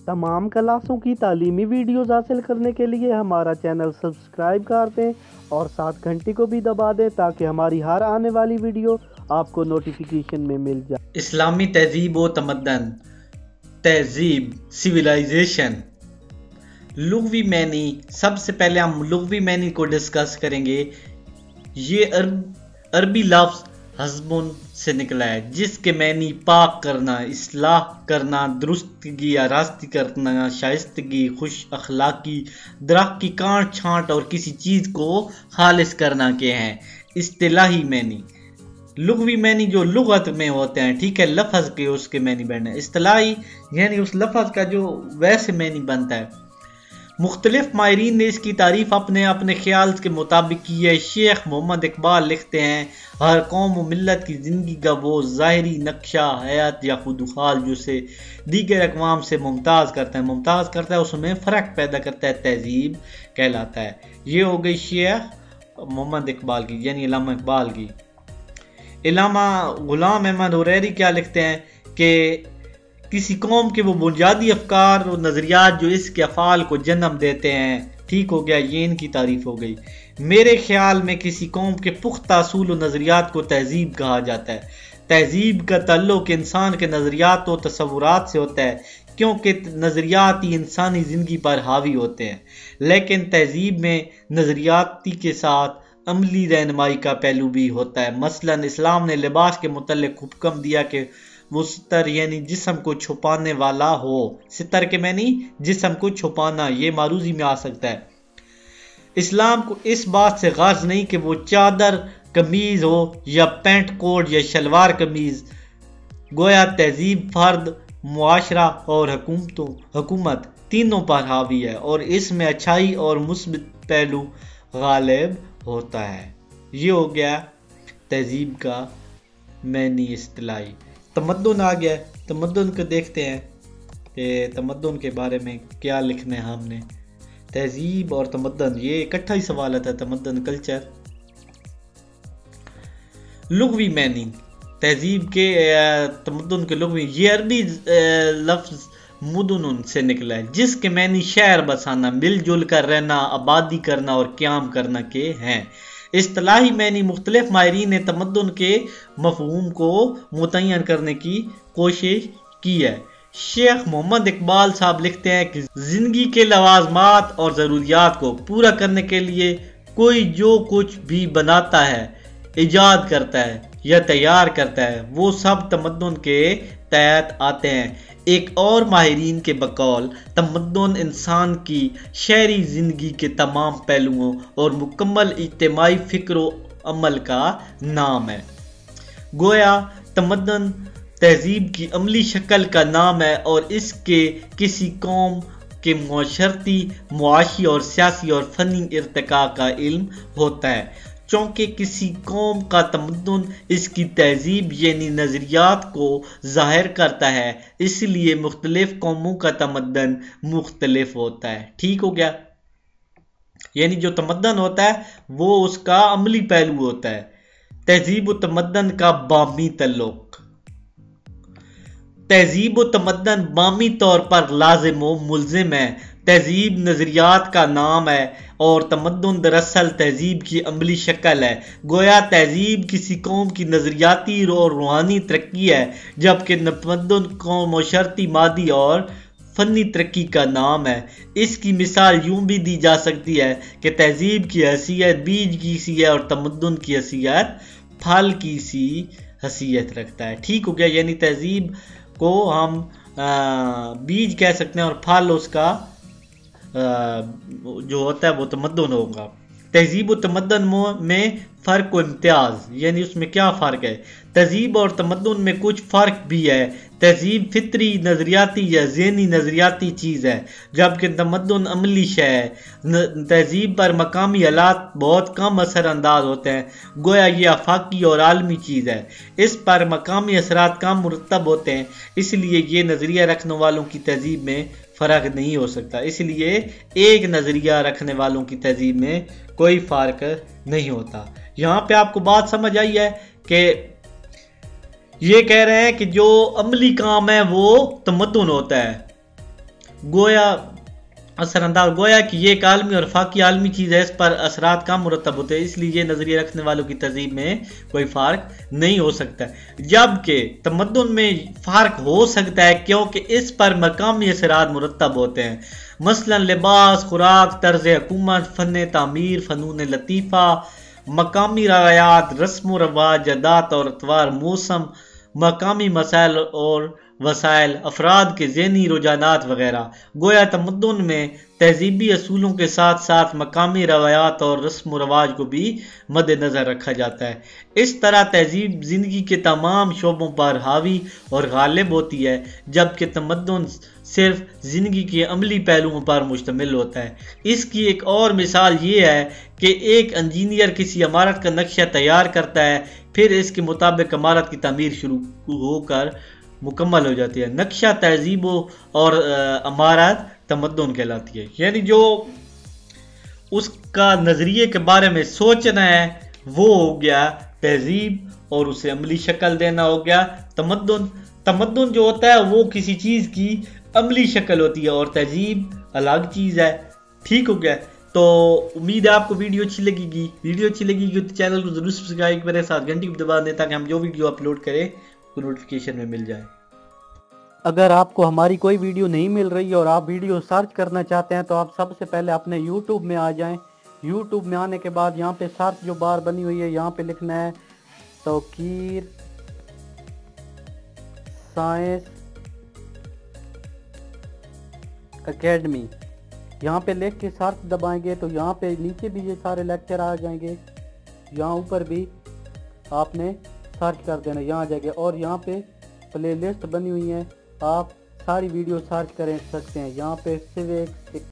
तमाम क्लासों की तालीमी वीडियोस हासिल करने के लिए हमारा चैनल सब्सक्राइब कर दें और साथ घंटी को भी दबा दें ताकि हमारी हर आने वाली वीडियो आपको नोटिफिकेशन में मिल जाए। इस्लामी तहजीब व तमद्दन, तहजीब, सिविलाइजेशन। लुग़वी मैनी। सबसे पहले हम लुग़वी मैनी को डिस्कस करेंगे। ये अरबी लफ्ज़ हस्बुन से निकला है, जिसके मैनी पाक करना, इस्लाह करना, दुरुस्तगी या रास्ती करना, शाइस्तगी, खुश अखलाकी, दरख्त की काट छांट और किसी चीज़ को खालिस करना के हैं। इस्तिलाही मैनी, लुग़वी मैनी जो लुगत में होते हैं, ठीक है, लफ्ज़ के उसके मैनी बनना। इस्तिलाही यानी उस लफ्ज़ का जो वैसे मैनी बनता है। मुख्तलिफ माहिरीन ने इसकी तारीफ अपने अपने ख्याल के मुताबिक की है। शेख मोहम्मद इकबाल लिखते हैं, हर कौम व मिल्लत की ज़िंदगी का वो ज़ाहिरी नक्शा हयात या खुदुखाल जो से दीगर अक़वाम से मुमताज़ करता है, उसमें फ़र्क पैदा करता है, तहजीब कहलाता है। ये हो गई शेख मोहम्मद इकबाल की, यानी इल्लामा इकबाल की। इल्लामा गुलाम अहमद हुरैरी क्या लिखते हैं कि किसी कौम के वो बुनियादी अफकार और नज़रियात जो इसके अफ़ाल को जन्म देते हैं, ठीक हो गया, ये इनकी तारीफ हो गई। मेरे ख्याल में किसी कौम के पुख्ता असूल और नज़रियात को तहजीब कहा जाता है। तहजीब का ताल्लुक इंसान के नज़रियात और तसव्वुरात से होता है, क्योंकि नज़रियात ही इंसानी ज़िंदगी पर हावी होते हैं। लेकिन तहजीब में नज़रियाती के साथ अमली रहनुमाई का पहलू भी होता है। मसलन इस्लाम ने लिबास के मुतल्लिक़ हुक्म दिया कि मुस्तर यानी जिस्म को छुपाने वाला हो। सितर के मैनी जिस्म को छुपाना, ये मारूजी में आ सकता है। इस्लाम को इस बात से गर्ज नहीं कि वो चादर कमीज हो या पैंट कोट या शलवार कमीज। गोया तहजीब फर्द, मुआशरा और हुकूमत तीनों पर हावी है और इसमें अच्छाई और मुस्बित पहलू गालिब होता है। ये हो गया तहजीब का मैनी इस्तिलाही। तमद्दुन आ गया। तमद्दुन को देखते हैं कि तमद्दुन के बारे में क्या लिखना है हमने। तहजीब और तमद्दुन ये इकट्ठा ही सवाल आता है। तमद्दुन कल्चर। लुग़वी मैनी, तहजीब के तमद्दुन के लुग़वी, ये अरबी लफ्ज़ मुदुन से निकला है, जिसके मैनी शहर बसाना, मिलजुल कर रहना, आबादी करना और क़याम करना के हैं। इस्तिलाही मैनी मुख्तलिफ माहिरीन ने तमद्दुन के मफ़हूम को मुतय्यन करने की कोशिश की है। शेख मोहम्मद इकबाल साहब लिखते हैं कि ज़िंदगी के लवाज़मात और ज़रूरियात को पूरा करने के लिए कोई जो कुछ भी बनाता है, ईजाद करता है या तैयार करता है, वो सब तमद्दुन के तहत आते हैं। एक और माहिरीन के बकौल तमद्दुन इंसान की शहरी ज़िंदगी के तमाम पहलुओं और मुकम्मल इज्तिमाई फ़िक्र अमल का नाम है। गोया तमद्दुन तहजीब की अमली शक्ल का नाम है और इसके किसी कौम के मुआशरती, मुआशी और सियासी और फ़नी इर्तिका का इल्म होता है। चूँकि किसी कौम का तमद्दुन इसकी तहजीब यानी नज़रियात को ज़ाहिर करता है, इसलिए मुख्तलिफ कौमों का तमद्दुन मुख्तलिफ होता है। ठीक हो गया, यानी जो तमद्दुन होता है वो उसका अमली पहलू होता है। तहजीब व तमद्दुन का बामी तल्लुक। तहजीब व तमद्दुन बामी तौर पर लाजिम व मुल्ज़िम है। तहजीब नज़रियात का नाम है और तमद्दुन दरअसल तहजीब की अमली शक्ल है। गोया तहजीब किसी कौम की नज़रियाती और रूहानी तरक्की है, जबकि तमद्दुन कौम मुआशरती, मादी और फ़नी तरक्की का नाम है। इसकी मिसाल यूँ भी दी जा सकती है कि तहजीब की हैसियत बीज की सी है और तमद्दुन की हैसियत फल की सी हैसियत रखता है। ठीक हो गया, यानी तहजीब को हम बीज कह सकते हैं और फल उसका जो होता है वो तमद्दुन होगा। तहजीब और तमद्दुन में फ़र्क व इम्तियाज़, यानी उसमें क्या फ़र्क है। तहजीब और तमद्दुन में कुछ फ़र्क भी है। तहजीब फितरी, नज़रियाती या ज़हनी नज़रियाती चीज़ है, जबकि तमद्दुन अमली शय है। तहजीब पर मकामी हालात बहुत कम असरअंदाज होते हैं, गोया ये आफाकी और आलमी चीज़ है। इस पर मकामी असरात कम मुरतब होते हैं, इसलिए ये नज़रिया रखने वालों की तहजीब में फ़र्क नहीं हो सकता। इसलिए एक नज़रिया रखने वालों की तहजीब में कोई फ़र्क नहीं होता। यहाँ पे आपको बात समझ आई है कि ये कह रहे हैं कि जो अमली काम है वो तमद्दुन होता है, गोया असरअंदाज, गोया कि ये एक आलमी और फाकी आलमी चीज़ है, इस पर असरात कम मुरतब होते हैं, इसलिए ये नज़रिए रखने वालों की तहजीब में कोई फ़र्क नहीं हो सकता, जबकि तमद्दुन में फ़र्क हो सकता है क्योंकि इस पर मकामी असरात मुरतब होते हैं, मसलन लिबास, खुराक, तर्ज हुकूमत, फ़न तामीर, फ़नून लतीफ़ा, मकामी रवायात, रस्म रवाज, जदात और अतवार, मौसम, मकामी मसाइल और वसाइल, अफराद के ज़हनी रुझानात वगैरह। गोया तमद्दुन में तहजीबी असूलों के साथ साथ मकामी रवायात और रस्म रवाज को भी मद्देनज़र रखा जाता है। इस तरह तहजीब ज़िंदगी के तमाम शोबों पर हावी और गालिब होती है, जबकि तमद्दुन सिर्फ ज़िंदगी के अमली पहलुओं पर मुश्तमिल होता है। इसकी एक और मिसाल ये है कि एक इंजीनियर किसी इमारत का नक्शा तैयार करता है, फिर इसके मुताबिक इमारत की तामीर शुरू होकर मुकम्मल हो जाती है। नक्शा तहजीब और इमारत तमद्दुन कहलाती है, यानी जो उसका नज़रिए के बारे में सोचना है वो हो गया तहजीब, और उसे अमली शक्ल देना हो गया तमद्दुन। तमद्दुन जो होता है वो किसी चीज़ की अमली शक्ल होती है और तहजीब अलग चीज़ है। ठीक हो गया, तो उम्मीद है आपको वीडियो अच्छी लगेगी। वीडियो अच्छी लगेगी तो चैनल को जरूर सब्सक्राइब करें, साथ घंटी को दबा दें ताकि हम जो वीडियो अपलोड करें वो नोटिफिकेशन में मिल जाए। अगर आपको हमारी कोई वीडियो नहीं मिल रही और आप वीडियो सर्च करना चाहते हैं तो आप सबसे पहले अपने YouTube में आ जाएं। YouTube में आने के बाद यहाँ पे सर्च जो बार बनी हुई है यहाँ पे लिखना है तौकीर साइंस एकेडमी। यहाँ पे लिख के सर्च दबाएंगे तो यहाँ पे नीचे भी ये सारे लेक्चर आ जाएंगे, यहाँ ऊपर भी आपने सर्च कर देना, यहाँ आ जाएंगे और यहाँ पे प्लेलिस्ट बनी हुई है, आप सारी वीडियो सर्च कर सकते हैं। यहाँ पे सिर्फ एक